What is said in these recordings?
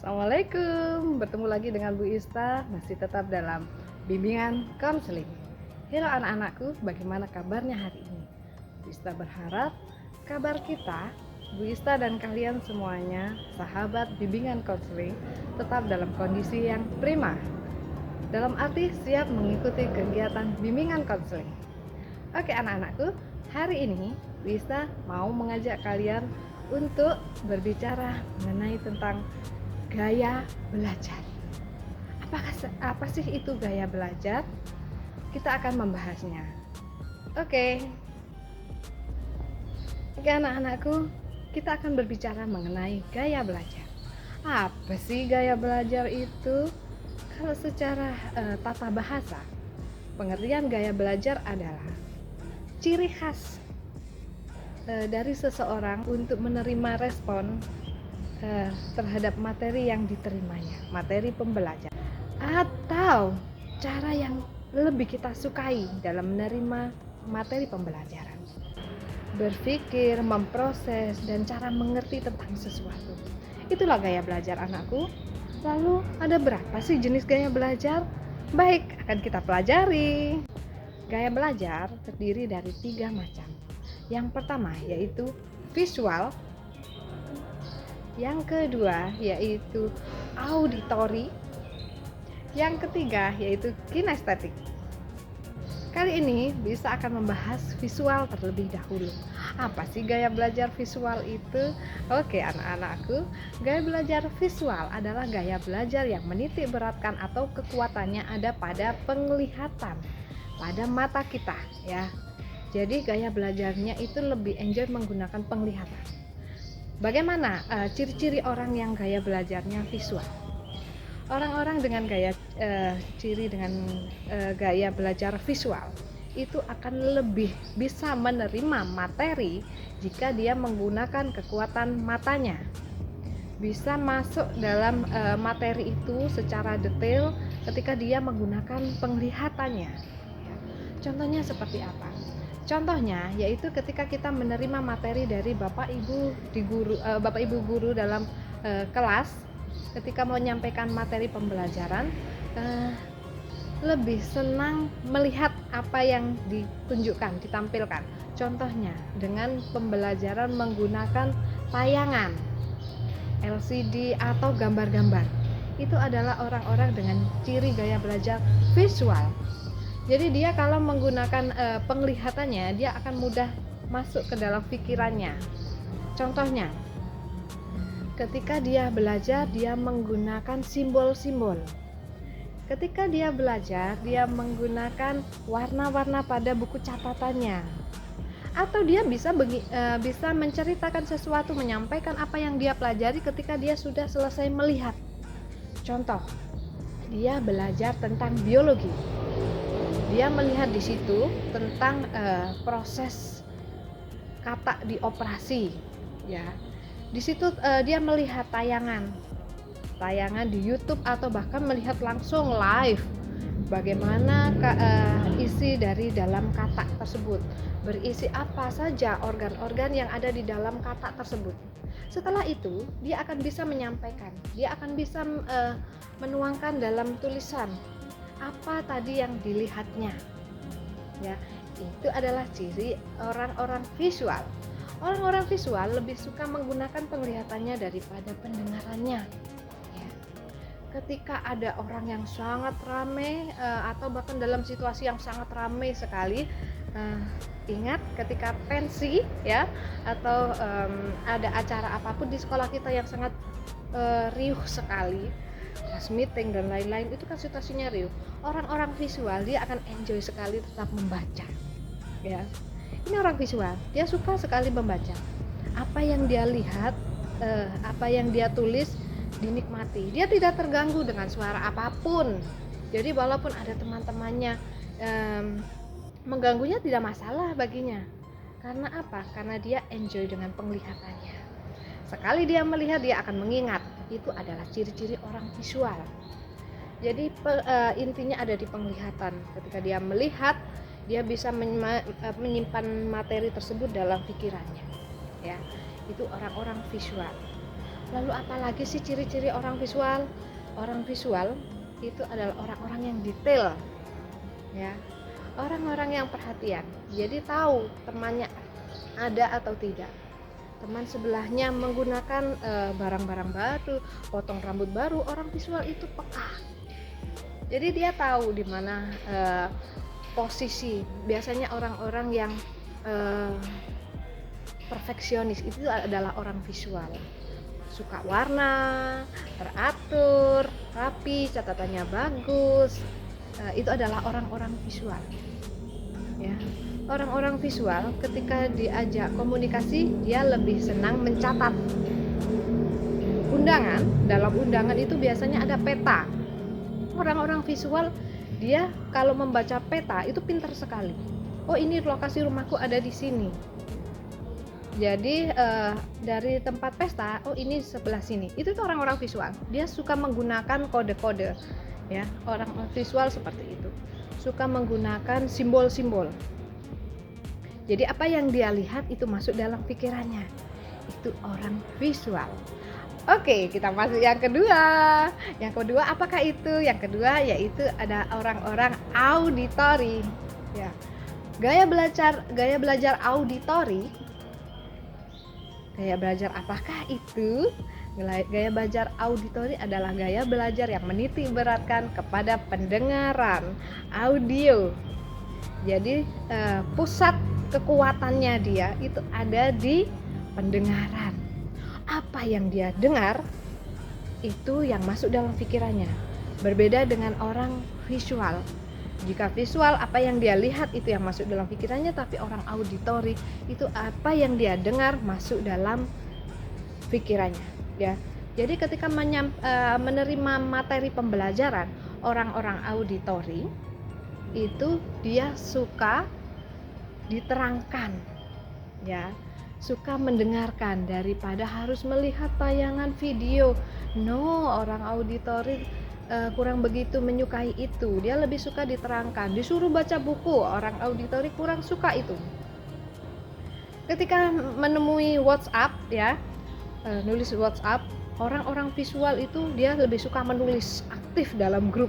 Assalamualaikum, bertemu lagi dengan Bu Ista, masih tetap dalam bimbingan konseling. Halo anak-anakku, bagaimana kabarnya hari ini? Bu Ista berharap kabar kita, Bu Ista dan kalian semuanya, sahabat bimbingan konseling, tetap dalam kondisi yang prima. Dalam arti siap mengikuti kegiatan bimbingan konseling. Oke anak-anakku, hari ini Bu Ista mau mengajak kalian untuk berbicara mengenai tentang gaya belajar. Apa sih itu gaya belajar? Kita akan membahasnya. Oke, anak-anakku, kita akan berbicara mengenai gaya belajar. Apa sih gaya belajar itu? Kalau secara tata bahasa, pengertian gaya belajar adalah ciri khas dari seseorang untuk menerima respon terhadap materi yang diterimanya, materi pembelajaran, atau cara yang lebih kita sukai dalam menerima materi pembelajaran. Berpikir, memproses, dan cara mengerti tentang sesuatu. Itulah gaya belajar anakku. Lalu ada berapa sih jenis gaya belajar? Baik, akan kita pelajari. Gaya belajar terdiri dari 3 macam. Yang pertama yaitu visual, yang kedua yaitu auditori, yang ketiga yaitu kinestetik. Kali ini bisa akan membahas visual terlebih dahulu. Apa sih gaya belajar visual itu? Oke anak-anakku, gaya belajar visual adalah gaya belajar yang menitik beratkan atau kekuatannya ada pada penglihatan, pada mata kita ya. Jadi gaya belajarnya itu lebih enjoy menggunakan penglihatan. Bagaimana ciri-ciri orang yang gaya belajarnya visual? Orang-orang dengan ciri dengan gaya belajar visual itu akan lebih bisa menerima materi jika dia menggunakan kekuatan matanya. Bisa masuk dalam materi itu secara detail ketika dia menggunakan penglihatannya. Contohnya seperti apa? Contohnya yaitu ketika kita menerima materi dari Bapak Ibu guru dalam kelas, ketika menyampaikan materi pembelajaran, lebih senang melihat apa yang ditunjukkan, ditampilkan. Contohnya dengan pembelajaran menggunakan tayangan LCD atau gambar-gambar. Itu adalah orang-orang dengan ciri gaya belajar visual. Jadi dia kalau menggunakan penglihatannya, dia akan mudah masuk ke dalam pikirannya. Contohnya, ketika dia belajar, dia menggunakan simbol-simbol. Ketika dia belajar, dia menggunakan warna-warna pada buku catatannya. Atau dia bisa menceritakan sesuatu, menyampaikan apa yang dia pelajari ketika dia sudah selesai melihat. Contoh, dia belajar tentang biologi. Dia melihat di situ tentang proses kata dioperasi, ya. Di situ dia melihat tayangan di YouTube atau bahkan melihat langsung live bagaimana isi dari dalam kata tersebut, berisi apa saja organ-organ yang ada di dalam kata tersebut. Setelah itu dia akan bisa menyampaikan, dia akan bisa menuangkan dalam tulisan apa tadi yang dilihatnya, ya. Itu adalah ciri orang-orang visual. Orang-orang visual lebih suka menggunakan penglihatannya daripada pendengarannya, ya. Ketika ada orang yang sangat ramai atau bahkan dalam situasi yang sangat ramai sekali, ingat ketika pensi ya, atau ada acara apapun di sekolah kita yang sangat riuh sekali, class meeting dan lain-lain, itu kan situasinya riuh. Orang-orang visual dia akan enjoy sekali tetap membaca, ya. Ini orang visual, dia suka sekali membaca. Apa yang dia lihat, apa yang dia tulis dinikmati. Dia tidak terganggu dengan suara apapun. Jadi walaupun ada teman-temannya mengganggunya, tidak masalah baginya. Karena apa? Karena dia enjoy dengan penglihatannya. Sekali dia melihat, dia akan mengingat. Itu adalah ciri-ciri orang visual. Jadi intinya ada di penglihatan. Ketika dia melihat, dia bisa menyimpan materi tersebut dalam pikirannya, ya. Itu orang-orang visual. Lalu apalagi sih ciri-ciri orang visual? Orang visual itu adalah orang-orang yang detail, ya, orang-orang yang perhatian. Jadi tahu temannya ada atau tidak, teman sebelahnya menggunakan barang-barang baru, potong rambut baru. Orang visual itu peka, jadi dia tahu di mana posisi. Biasanya orang-orang yang perfeksionis itu adalah orang visual, suka warna, teratur, rapi, catatannya bagus. Itu adalah orang-orang visual, ya. Orang-orang visual ketika diajak komunikasi, dia lebih senang mencatat. Dalam undangan itu biasanya ada peta. Orang-orang visual, dia kalau membaca peta itu pintar sekali. Oh, ini lokasi rumahku ada di sini. Jadi dari tempat pesta, oh ini sebelah sini. Itu tuh orang-orang visual. Dia suka menggunakan kode-kode, ya. Orang visual seperti itu, suka menggunakan simbol-simbol. Jadi apa yang dia lihat itu masuk dalam pikirannya. Itu orang visual. Oke, kita masuk yang kedua. Yang kedua apakah itu? Yang kedua yaitu ada orang-orang auditori, ya. Gaya belajar auditori. Gaya belajar apakah itu? Gaya belajar auditori adalah gaya belajar yang menitik beratkan kepada pendengaran audio. Jadi pusat kekuatannya dia itu ada di pendengaran. Apa yang dia dengar itu yang masuk dalam pikirannya. Berbeda dengan orang visual. Jika visual, apa yang dia lihat itu yang masuk dalam pikirannya, tapi orang auditori itu apa yang dia dengar masuk dalam pikirannya, ya. Jadi ketika menerima materi pembelajaran, orang-orang auditori itu dia suka diterangkan, ya, suka mendengarkan daripada harus melihat tayangan video. No, orang auditori kurang begitu menyukai itu. Dia lebih suka diterangkan, disuruh baca buku. Orang auditori kurang suka itu. Ketika menemui WhatsApp, ya, nulis WhatsApp, orang-orang visual itu dia lebih suka menulis, aktif dalam grup.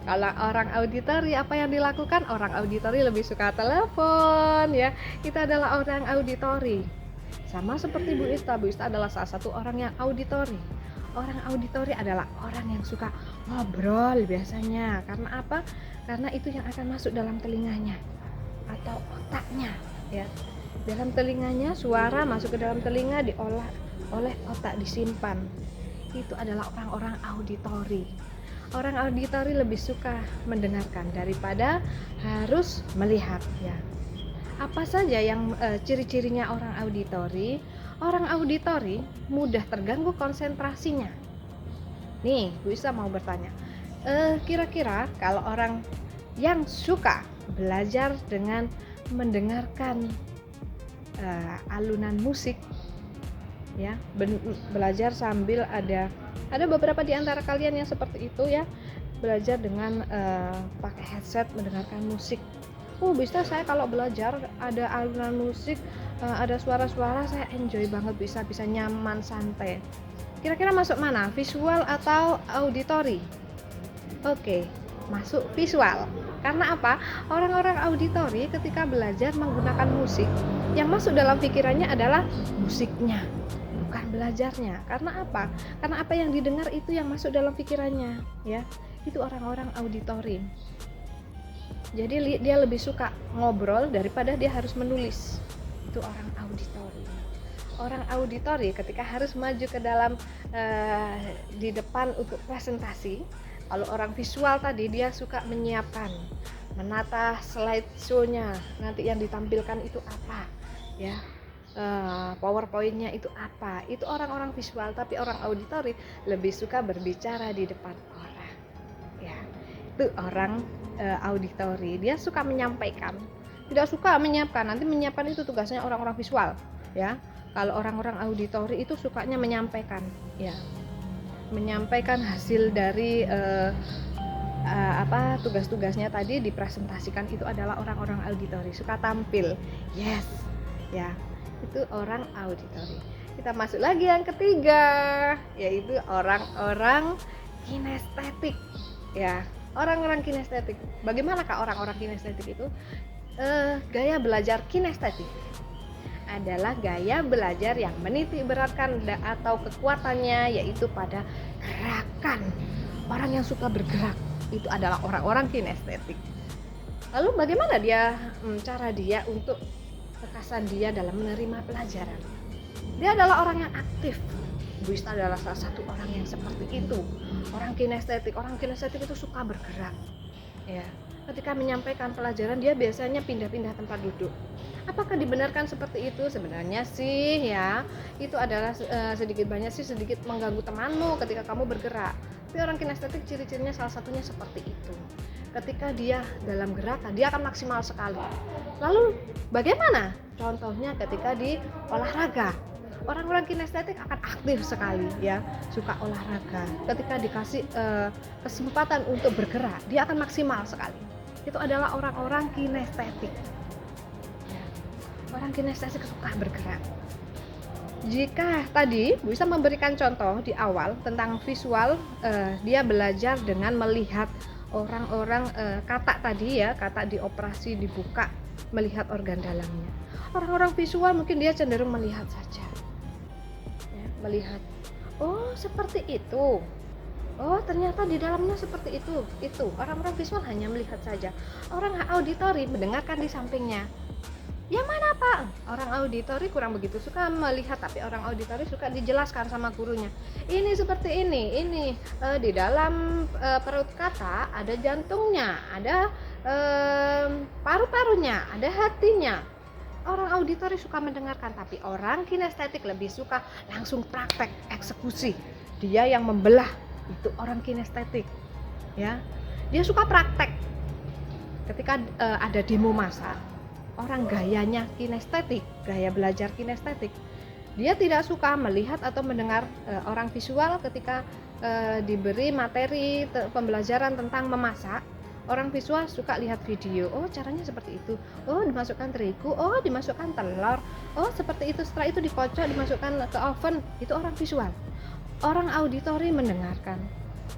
Kalau orang auditori apa yang dilakukan? Orang auditori lebih suka telepon, ya. Kita adalah orang auditori. Sama seperti Bu Ista. Bu Ista adalah salah satu orang yang auditori. Orang auditori adalah orang yang suka ngobrol biasanya. Karena apa? Karena itu yang akan masuk dalam telinganya atau otaknya, ya. Dalam telinganya, suara masuk ke dalam telinga, diolah oleh otak, disimpan. Itu adalah orang-orang auditori. Orang auditori lebih suka mendengarkan daripada harus melihat, ya. Apa saja yang ciri-cirinya orang auditori? Orang auditori mudah terganggu konsentrasinya. Nih, Bu Isa mau bertanya, kira-kira kalau orang yang suka belajar dengan mendengarkan alunan musik, ya, belajar sambil ada beberapa di antara kalian yang seperti itu, ya, belajar dengan pakai headset mendengarkan musik. Bisa saya kalau belajar ada alunan musik, ada suara-suara, saya enjoy banget, bisa nyaman, santai. Kira-kira masuk mana? Visual atau auditori? Oke, masuk visual. Karena apa? Orang-orang auditori ketika belajar menggunakan musik, yang masuk dalam pikirannya adalah musiknya, bukan belajarnya. Karena apa? Karena apa yang didengar itu yang masuk dalam pikirannya, ya. Itu orang-orang auditori. Jadi dia lebih suka ngobrol daripada dia harus menulis. Itu orang auditori. Orang auditori ketika harus maju ke dalam di depan untuk presentasi. Kalau orang visual tadi dia suka menyiapkan, menata slideshow-nya, nanti yang ditampilkan itu apa, ya, PowerPoint-nya itu apa. Itu orang-orang visual. Tapi orang auditori lebih suka berbicara di depan orang, ya. Itu orang auditori. Dia suka menyampaikan, tidak suka menyiapkan. Nanti menyiapkan itu tugasnya orang-orang visual, ya. Kalau orang-orang auditori itu sukanya menyampaikan, ya, menyampaikan hasil dari tugas-tugasnya tadi dipresentasikan. Itu adalah orang-orang auditori, suka tampil, yes, ya. Itu orang auditori. Kita masuk lagi yang ketiga, yaitu orang-orang kinestetik. Ya, orang-orang kinestetik. Bagaimanakah orang-orang kinestetik itu? Gaya belajar kinestetik adalah gaya belajar yang menitik beratkan atau kekuatannya yaitu pada gerakan. Orang yang suka bergerak itu adalah orang-orang kinestetik. Lalu bagaimana cara dia untuk kekasan dia dalam menerima pelajaran? Dia adalah orang yang aktif. Bu Ista adalah salah satu orang yang seperti itu. Orang kinestetik itu suka bergerak. Ya, ketika menyampaikan pelajaran dia biasanya pindah-pindah tempat duduk. Apakah dibenarkan seperti itu? Sebenarnya sih ya, itu adalah sedikit mengganggu temanmu ketika kamu bergerak. Tapi orang kinestetik ciri-cirinya salah satunya seperti itu. Ketika dia dalam gerakan, dia akan maksimal sekali. Lalu bagaimana? Contohnya ketika di olahraga. Orang-orang kinestetik akan aktif sekali ya, suka olahraga. Ketika dikasih kesempatan untuk bergerak, dia akan maksimal sekali. Itu adalah orang-orang kinestetik. Ya. Orang kinestetik suka bergerak. Jika tadi bisa memberikan contoh di awal tentang visual, dia belajar dengan melihat orang-orang katak tadi ya, katak dioperasi dibuka, melihat organ dalamnya. Orang-orang visual mungkin dia cenderung melihat saja. Melihat, oh seperti itu, oh ternyata di dalamnya seperti itu. Orang-orang visual hanya melihat saja. Orang auditori mendengarkan di sampingnya. Yang mana Pak? Orang auditori kurang begitu suka melihat, tapi orang auditori suka dijelaskan sama gurunya. Ini seperti ini di dalam perut kata ada jantungnya, ada paru-parunya, ada hatinya. Orang auditori suka mendengarkan, tapi orang kinestetik lebih suka langsung praktek, eksekusi. Dia yang membelah, itu orang kinestetik. Ya, dia suka praktek. Ketika ada demo massa, orang gayanya kinestetik, gaya belajar kinestetik. Dia tidak suka melihat atau mendengar orang visual ketika diberi materi pembelajaran tentang memasak. Orang visual suka lihat video, oh caranya seperti itu, oh dimasukkan terigu, oh dimasukkan telur, oh seperti itu, setelah itu dikocok, dimasukkan ke oven. Itu orang visual. Orang auditori mendengarkan.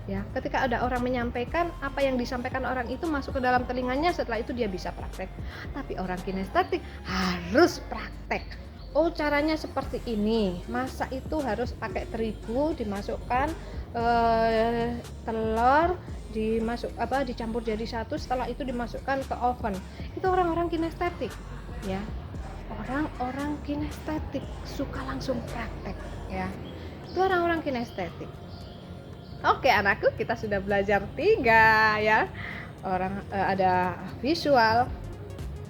Ya, ketika ada orang menyampaikan, apa yang disampaikan orang itu masuk ke dalam telinganya, setelah itu dia bisa praktek. Tapi orang kinestetik harus praktek. Oh caranya seperti ini, masak itu harus pakai terigu, dimasukkan telur, dicampur jadi satu, setelah itu dimasukkan ke oven. Itu orang-orang kinestetik ya. Orang-orang kinestetik suka langsung praktek ya. Itu orang-orang kinestetik. Oke anakku, kita sudah belajar 3 ya. Ada visual,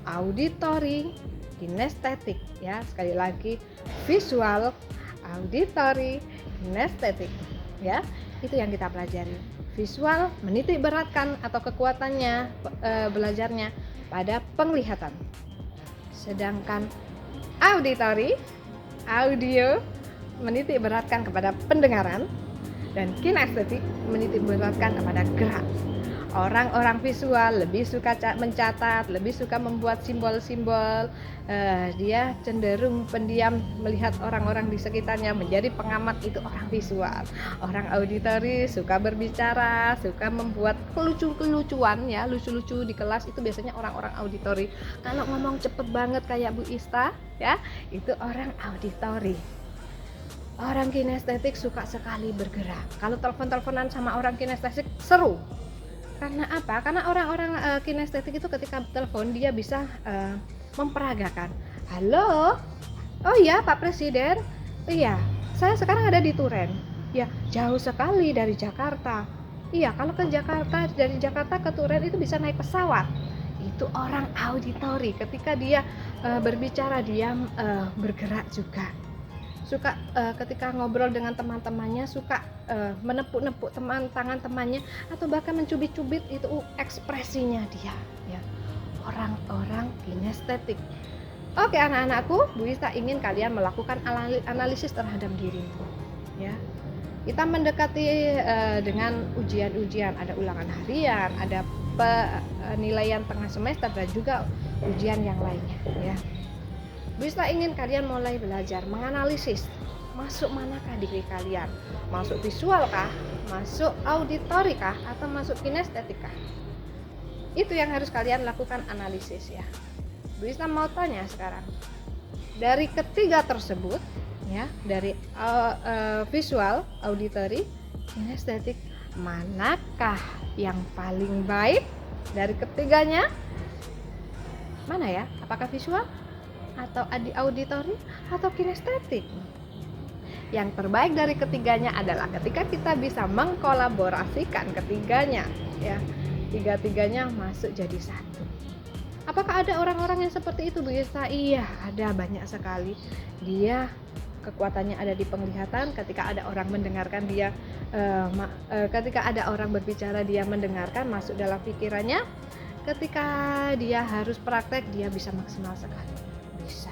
auditory, kinestetik ya. Sekali lagi, visual, auditory, kinestetik ya. Itu yang kita pelajari. Visual menitik beratkan atau kekuatannya belajarnya pada penglihatan. Sedangkan auditory, audio menitik beratkan kepada pendengaran, dan kinestetik menitik beratkan kepada gerak. Orang-orang visual lebih suka mencatat, lebih suka membuat simbol-simbol. Dia cenderung pendiam, melihat orang-orang di sekitarnya, menjadi pengamat. Itu orang visual. Orang auditori suka berbicara, suka membuat kelucuan ya, lucu-lucu di kelas. Itu biasanya orang-orang auditori. Kalau ngomong cepet banget kayak Bu Ista ya, itu orang auditori. Orang kinestetik suka sekali bergerak. Kalau telepon-teleponan sama orang kinestetik seru. Karena apa? Karena orang-orang kinestetik itu ketika telepon dia bisa memperagakan. Halo? Oh iya Pak Presiden. Iya, saya sekarang ada di Turen. Ya, jauh sekali dari Jakarta. Iya, kalau ke Jakarta, dari Jakarta ke Turen itu bisa naik pesawat. Itu orang auditori. Ketika dia berbicara, dia bergerak juga. Suka ketika ngobrol dengan teman-temannya, suka menepuk-nepuk tangan temannya, atau bahkan mencubit-cubit. Itu ekspresinya dia ya. Orang-orang kinestetik. Oke anak-anakku, Bu Ista ingin kalian melakukan analisis terhadap dirimu ya. Kita mendekati dengan ujian-ujian, ada ulangan harian, ada penilaian tengah semester, dan juga ujian yang lainnya ya. Bu Ista ingin kalian mulai belajar menganalisis masuk manakah diri kalian? Masuk visual kah? Masuk auditori kah? Atau masuk kinestetik kah? Itu yang harus kalian lakukan analisis ya. Bu Isna mau tanya sekarang, dari ketiga tersebut ya, dari visual, auditory, kinestetik, manakah yang paling baik dari ketiganya? Mana ya? Apakah visual atau auditory atau kinestetik? Yang terbaik dari ketiganya adalah ketika kita bisa mengkolaborasikan ketiganya ya. Tiga-tiganya masuk jadi satu. Apakah ada orang-orang yang seperti itu, Bu Yesa? Iya, ada banyak sekali. Dia kekuatannya ada di penglihatan. Ketika ada orang mendengarkan dia, ketika ada orang berbicara dia mendengarkan, masuk dalam pikirannya. Ketika dia harus praktek, dia bisa maksimal sekali. Bisa.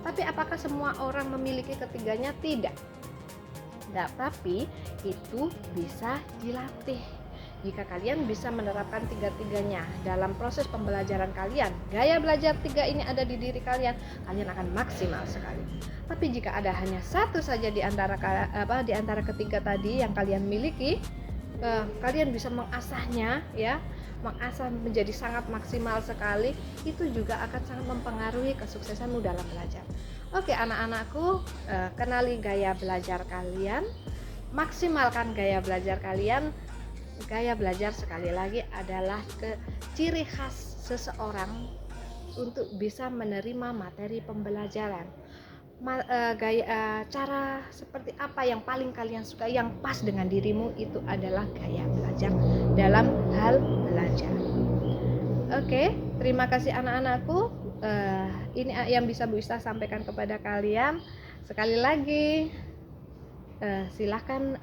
Tapi apakah semua orang memiliki ketiganya? Tidak. Nah, tapi itu bisa dilatih. Jika kalian bisa menerapkan tiga-tiganya dalam proses pembelajaran kalian, gaya belajar tiga ini ada di diri kalian, kalian akan maksimal sekali. Tapi jika ada hanya satu saja di antara ketiga tadi yang kalian miliki, kalian bisa mengasahnya ya, mengasah menjadi sangat maksimal sekali. Itu juga akan sangat mempengaruhi kesuksesanmu dalam belajar. Oke anak-anakku, kenali gaya belajar kalian, maksimalkan gaya belajar kalian. Gaya belajar sekali lagi adalah ciri khas seseorang untuk bisa menerima materi pembelajaran. Cara seperti apa yang paling kalian suka, yang pas dengan dirimu, itu adalah gaya belajar dalam hal belajar. Oke, terima kasih anak-anakku. Ini yang bisa Bu Ista sampaikan kepada kalian. Sekali lagi, silahkan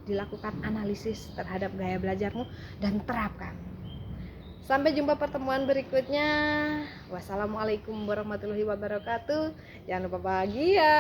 dilakukan analisis terhadap gaya belajarmu dan terapkan. Sampai jumpa pertemuan berikutnya. Wassalamualaikum warahmatullahi wabarakatuh. Jangan lupa bahagia.